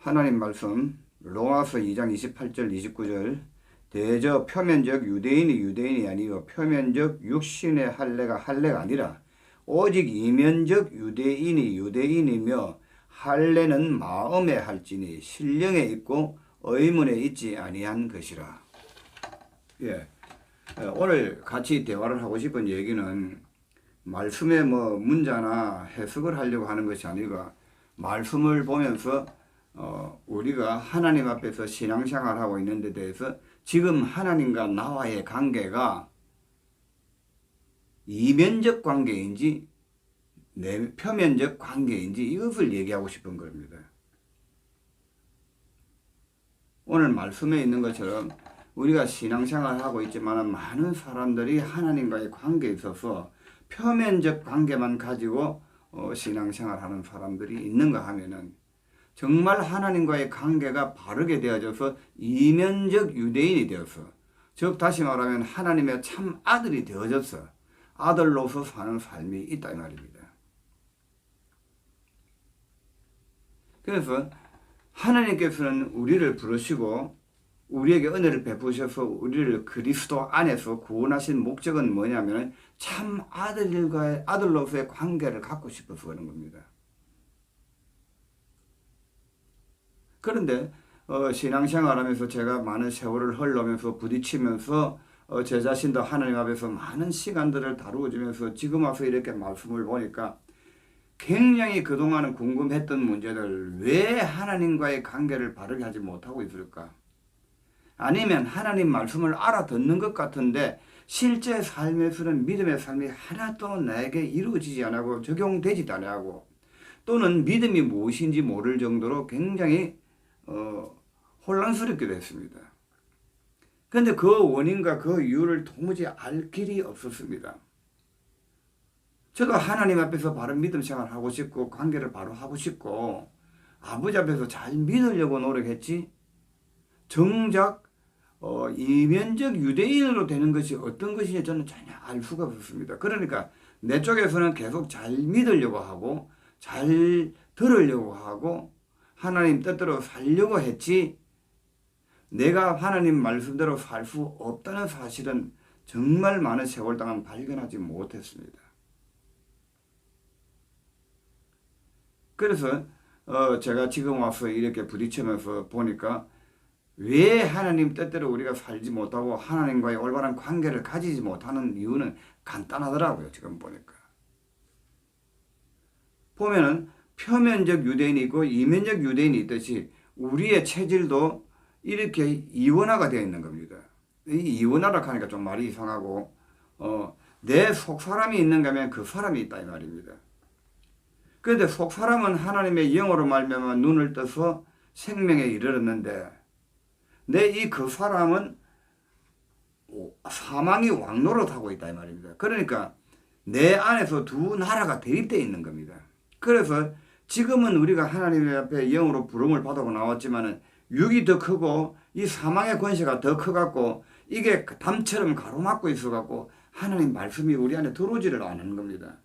하나님 말씀 로마서 2장 28절 29절 대저 표면적 유대인이 아니요 표면적 육신의 할례가 아니라 오직 이면적 유대인이며 할례는 마음에 할지니 신령에 있고 의문에 있지 아니한 것이라. 예. 오늘 같이 대화를 하고 싶은 얘기는 말씀의 문자나 해석을 하려고 하는 것이 아니라 말씀을 보면서 우리가 하나님 앞에서 신앙생활하고 있는 데 대해서 지금 하나님과 나와의 관계가 이면적 관계인지 표면적 관계인지 이것을 얘기하고 싶은 겁니다. 오늘 말씀에 있는 것처럼 우리가 신앙생활을 하고 있지만 많은 사람들이 하나님과의 관계에 있어서 표면적 관계만 가지고 신앙생활하는 사람들이 있는가 하면은 정말 하나님과의 관계가 바르게 되어져서 이면적 유대인이 되어서 즉 다시 말하면 하나님의 참 아들이 되어져서 아들로서 사는 삶이 있다 이 말입니다. 그래서 하나님께서는 우리를 부르시고 우리에게 은혜를 베푸셔서 우리를 그리스도 안에서 구원하신 목적은 뭐냐면 참 아들로서의 관계를 갖고 싶어서 그런 겁니다. 그런데 신앙생활하면서 제가 많은 세월을 흘러면서 부딪히면서 제 자신도 하나님 앞에서 많은 시간들을 다루어지면서 지금 와서 이렇게 말씀을 보니까 굉장히 그동안은 궁금했던 문제들, 왜 하나님과의 관계를 바르게 하지 못하고 있을까? 아니면 하나님 말씀을 알아듣는 것 같은데 실제 삶에서는 믿음의 삶이 하나도 나에게 이루어지지 않고 적용되지도 않고 또는 믿음이 무엇인지 모를 정도로 굉장히 혼란스럽게 됐습니다. 그런데 그 원인과 그 이유를 도무지 알 길이 없었습니다. 저도 하나님 앞에서 바른 믿음 생활을 하고 싶고 관계를 바로 하고 싶고 아버지 앞에서 잘 믿으려고 노력했지 정작 이면적 유대인으로 되는 것이 어떤 것인지 저는 전혀 알 수가 없었습니다. 그러니까 내 쪽에서는 계속 잘 믿으려고 하고 잘 들으려고 하고 하나님 뜻대로 살려고 했지 내가 하나님 말씀대로 살 수 없다는 사실은 정말 많은 세월 동안 발견하지 못했습니다. 그래서 제가 지금 와서 이렇게 부딪히면서 보니까 왜 하나님 뜻대로 우리가 살지 못하고 하나님과의 올바른 관계를 가지지 못하는 이유는 간단하더라고요. 지금 보니까. 보면은 표면적 유대인이 있고 이면적 유대인이 있듯이 우리의 체질도 이렇게 이원화가 되어 있는 겁니다. 이 이원화라고 하니까 좀 말이 이상하고 내 속사람이 있는가 하면 그 사람이 있다 이 말입니다. 그런데 속사람은 하나님의 영으로 말미암아 눈을 떠서 생명에 이르렀는데 내 이 그 사람은 사망이 왕노릇하고 있다 이 말입니다. 그러니까 내 안에서 두 나라가 대립되어 있는 겁니다. 그래서 지금은 우리가 하나님 앞에 영으로 부름을 받고 나왔지만은 육이 더 크고 이 사망의 권세가 더 커갖고 이게 담처럼 가로막고 있어갖고 하나님 말씀이 우리 안에 들어오지를 않는 겁니다.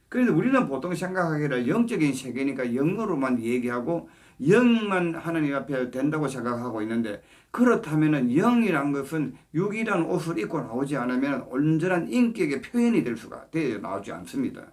그래서 우리는 보통 생각하기를 영적인 세계니까 영으로만 얘기하고 영만 하나님 앞에 된다고 생각하고 있는데 그렇다면 영이란 것은 육이라는 옷을 입고 나오지 않으면 온전한 인격의 표현이 될 수가 되어 나오지 않습니다.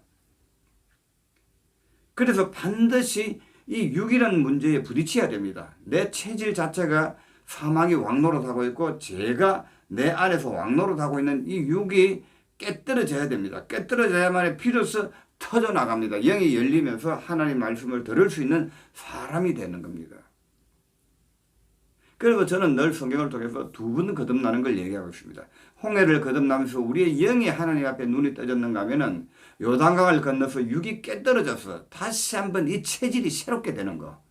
그래서 반드시 이 육이라는 문제에 부딪혀야 됩니다. 내 체질 자체가 사망이 왕노릇하고 있고 제가 내 안에서 왕노릇하고 있는 이 육이 깨뜨려져야 됩니다. 깨뜨려져야만 비로소 터져나갑니다. 영이 열리면서 하나님 말씀을 들을 수 있는 사람이 되는 겁니다. 그리고 저는 늘 성경을 통해서 두 번 거듭나는 걸 얘기하고 있습니다. 홍해를 거듭나면서 우리의 영이 하나님 앞에 눈이 떠졌는가 하면은 요단강을 건너서 육이 깨떨어져서 다시 한번 이 체질이 새롭게 되는 거.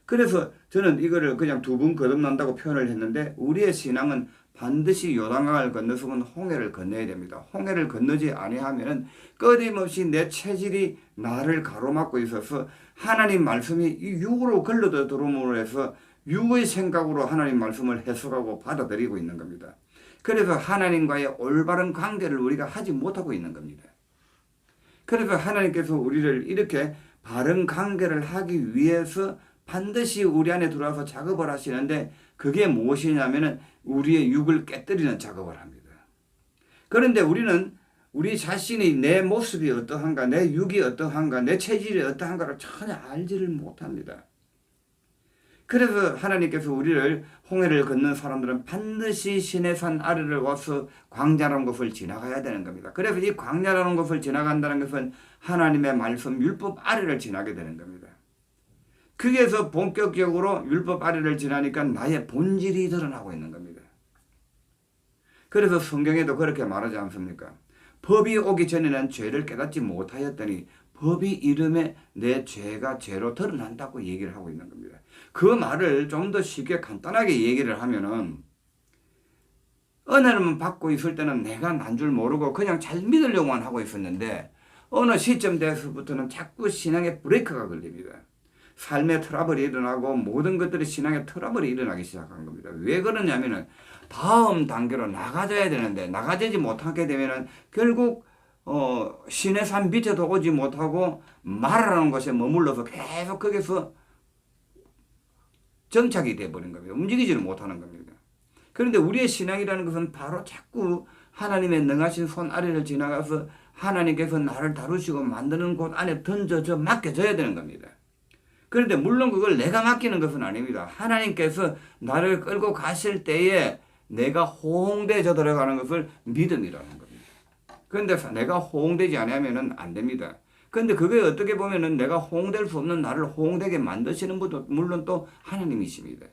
그래서 저는 이거를 그냥 두 번 거듭난다고 표현을 했는데 우리의 신앙은 반드시 요단강을 건너서는 홍해를 건너야 됩니다. 홍해를 건너지 아니하면은 끊임없이 내 체질이 나를 가로막고 있어서 하나님 말씀이 이 육으로 걸러져 들어옴으로 해서 육의 생각으로 하나님 말씀을 해석하고 받아들이고 있는 겁니다. 그래서 하나님과의 올바른 관계를 우리가 하지 못하고 있는 겁니다. 그래서 하나님께서 우리를 이렇게 바른 관계를 하기 위해서 반드시 우리 안에 들어와서 작업을 하시는데 그게 무엇이냐면은 우리의 육을 깨뜨리는 작업을 합니다. 그런데 우리는 우리 자신이 내 모습이 어떠한가, 내 육이 어떠한가, 내 체질이 어떠한가를 전혀 알지를 못합니다. 그래서 하나님께서 우리를 홍해를 걷는 사람들은 반드시 시내산 아래를 와서 광야라는 곳을 지나가야 되는 겁니다. 그래서 이 광야라는 곳을 지나간다는 것은 하나님의 말씀 율법 아래를 지나게 되는 겁니다. 거기에서 본격적으로 율법 아래를 지나니까 나의 본질이 드러나고 있는 겁니다. 그래서 성경에도 그렇게 말하지 않습니까? 법이 오기 전에는 죄를 깨닫지 못하였더니 법이 이름에 내 죄가 죄로 드러난다고 얘기를 하고 있는 겁니다. 그 말을 좀 더 쉽게 간단하게 얘기를 하면은 은혜를 받고 있을 때는 내가 난 줄 모르고 그냥 잘 믿으려고만 하고 있었는데 어느 시점 돼서부터는 자꾸 신앙에 브레이크가 걸립니다. 삶의 트러블이 일어나고 모든 것들이 신앙의 트러블이 일어나기 시작한 겁니다. 왜 그러냐면은 다음 단계로 나가져야 되는데 나가지지 못하게 되면은 결국 신의 산 밑에도 오지 못하고 말하는 것에 머물러서 계속 거기서 정착이 되어버린 겁니다. 움직이지를 못하는 겁니다. 그런데 우리의 신앙이라는 것은 바로 자꾸 하나님의 능하신 손 아래를 지나가서 하나님께서 나를 다루시고 만드는 곳 안에 던져져 맡겨져야 되는 겁니다. 그런데 물론 그걸 내가 맡기는 것은 아닙니다. 하나님께서 나를 끌고 가실 때에 내가 호응되어 들어가는 것을 믿음이라는 겁니다. 그런데 내가 호응되지 않으면 안 됩니다. 그런데 그게 어떻게 보면은 내가 호응될 수 없는 나를 호응되게 만드시는 분도 물론 또 하나님이십니다.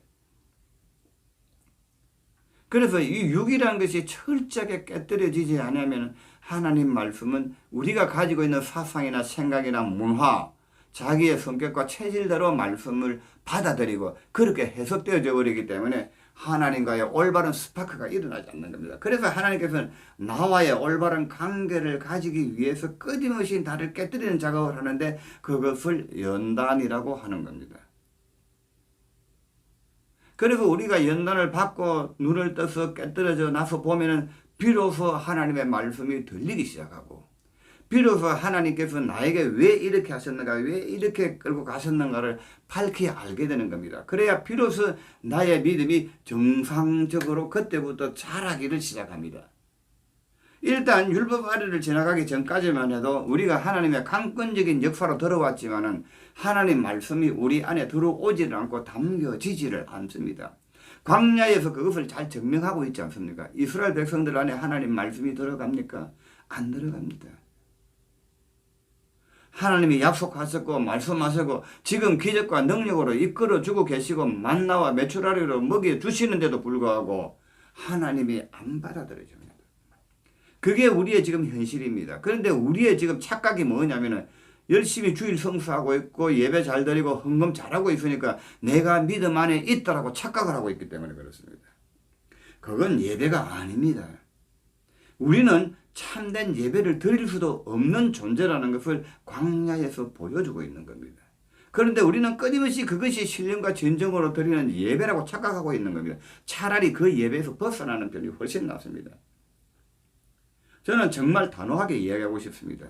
그래서 이 육이라는 것이 철저하게 깨뜨려지지 않으면 하나님 말씀은 우리가 가지고 있는 사상이나 생각이나 문화, 자기의 성격과 체질대로 말씀을 받아들이고 그렇게 해석되어져 버리기 때문에 하나님과의 올바른 스파크가 일어나지 않는 겁니다. 그래서 하나님께서는 나와의 올바른 관계를 가지기 위해서 끊임없이 나를 깨뜨리는 작업을 하는데 그것을 연단이라고 하는 겁니다. 그래서 우리가 연단을 받고 눈을 떠서 깨뜨려져 나서 보면은 비로소 하나님의 말씀이 들리기 시작하고 비로소 하나님께서 나에게 왜 이렇게 하셨는가, 왜 이렇게 끌고 가셨는가를 밝히 알게 되는 겁니다. 그래야 비로소 나의 믿음이 정상적으로 그때부터 자라기를 시작합니다. 일단 율법 아래를 지나가기 전까지만 해도 우리가 하나님의 강권적인 역사로 들어왔지만은 하나님 말씀이 우리 안에 들어오지를 않고 담겨지지를 않습니다. 광야에서 그것을 잘 증명하고 있지 않습니까? 이스라엘 백성들 안에 하나님 말씀이 들어갑니까? 안 들어갑니다. 하나님이 약속하셨고 말씀하셨고 지금 기적과 능력으로 이끌어주고 계시고 만나와 메추라리로 먹여주시는데도 불구하고 하나님이 안 받아들여집니다. 그게 우리의 지금 현실입니다. 그런데 우리의 지금 착각이 뭐냐면은 열심히 주일 성수하고 있고 예배 잘 드리고 헌금 잘하고 있으니까 내가 믿음 안에 있다라고 착각을 하고 있기 때문에 그렇습니다. 그건 예배가 아닙니다. 우리는 참된 예배를 드릴 수도 없는 존재라는 것을 광야에서 보여주고 있는 겁니다. 그런데 우리는 끊임없이 그것이 신령과 진정으로 드리는 예배라고 착각하고 있는 겁니다. 차라리 그 예배에서 벗어나는 편이 훨씬 낫습니다. 저는 정말 단호하게 이야기하고 싶습니다.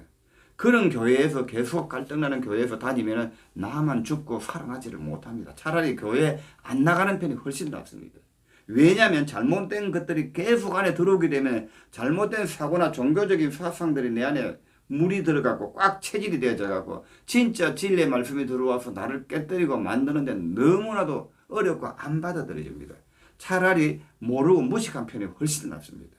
그런 교회에서 계속 갈등나는 교회에서 다니면 나만 죽고 사랑하지를 못합니다. 차라리 교회 안 나가는 편이 훨씬 낫습니다. 왜냐하면 잘못된 것들이 계속 안에 들어오게 되면 잘못된 사고나 종교적인 사상들이 내 안에 물이 들어가고 꽉 체질이 되어져가고 진짜 진리의 말씀이 들어와서 나를 깨뜨리고 만드는데 너무나도 어렵고 안 받아들여집니다. 차라리 모르고 무식한 편이 훨씬 낫습니다.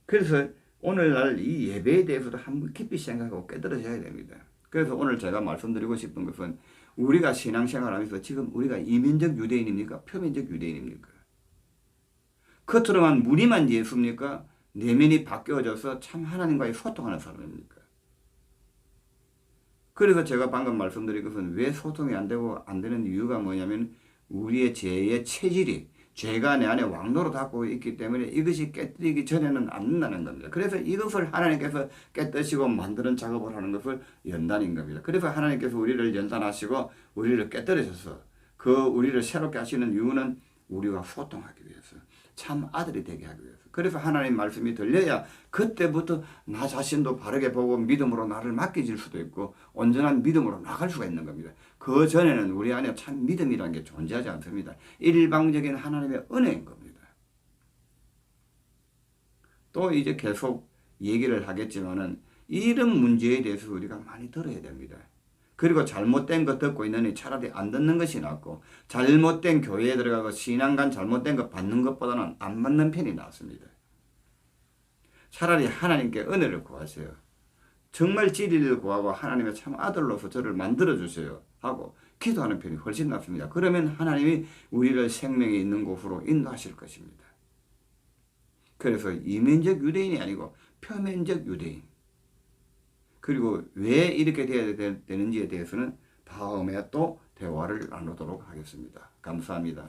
그래서 오늘날 이 예배에 대해서도 한번 깊이 생각하고 깨달아져야 됩니다. 그래서 오늘 제가 말씀드리고 싶은 것은 우리가 신앙생활하면서 지금 우리가 이민적 유대인입니까? 표면적 유대인입니까? 겉으로만 무늬만 예수입니까? 내면이 바뀌어져서 참 하나님과의 소통하는 사람입니까? 그래서 제가 방금 말씀드린 것은 왜 소통이 안 되고 안 되는 이유가 뭐냐면 우리의 죄의 체질이 죄가 내 안에 왕노로 닫고 있기 때문에 이것이 깨뜨리기 전에는 안 된다는 겁니다. 그래서 이것을 하나님께서 깨뜨시고 만드는 작업을 하는 것을 연단인 겁니다. 그래서 하나님께서 우리를 연단하시고 우리를 깨뜨리셔서 그 우리를 새롭게 하시는 이유는 우리와 소통하기 위해서 참 아들이 되게 하기 위해서. 그래서 하나님 말씀이 들려야 그때부터 나 자신도 바르게 보고 믿음으로 나를 맡겨질 수도 있고 온전한 믿음으로 나갈 수가 있는 겁니다. 그 전에는 우리 안에 참 믿음이라는 게 존재하지 않습니다. 일방적인 하나님의 은혜인 겁니다. 또 이제 계속 얘기를 하겠지만은 이런 문제에 대해서 우리가 많이 들어야 됩니다. 그리고 잘못된 거 듣고 있느니 차라리 안 듣는 것이 낫고 잘못된 교회에 들어가고 신앙관 잘못된 거 받는 것보다는 안 받는 편이 낫습니다. 차라리 하나님께 은혜를 구하세요. 정말 진리를 구하고 하나님의 참 아들로서 저를 만들어주세요 하고 기도하는 편이 훨씬 낫습니다. 그러면 하나님이 우리를 생명이 있는 곳으로 인도하실 것입니다. 그래서 이면적 유대인이 아니고 표면적 유대인. 그리고 왜 이렇게 돼야 되는지에 대해서는 다음에 또 대화를 나누도록 하겠습니다. 감사합니다.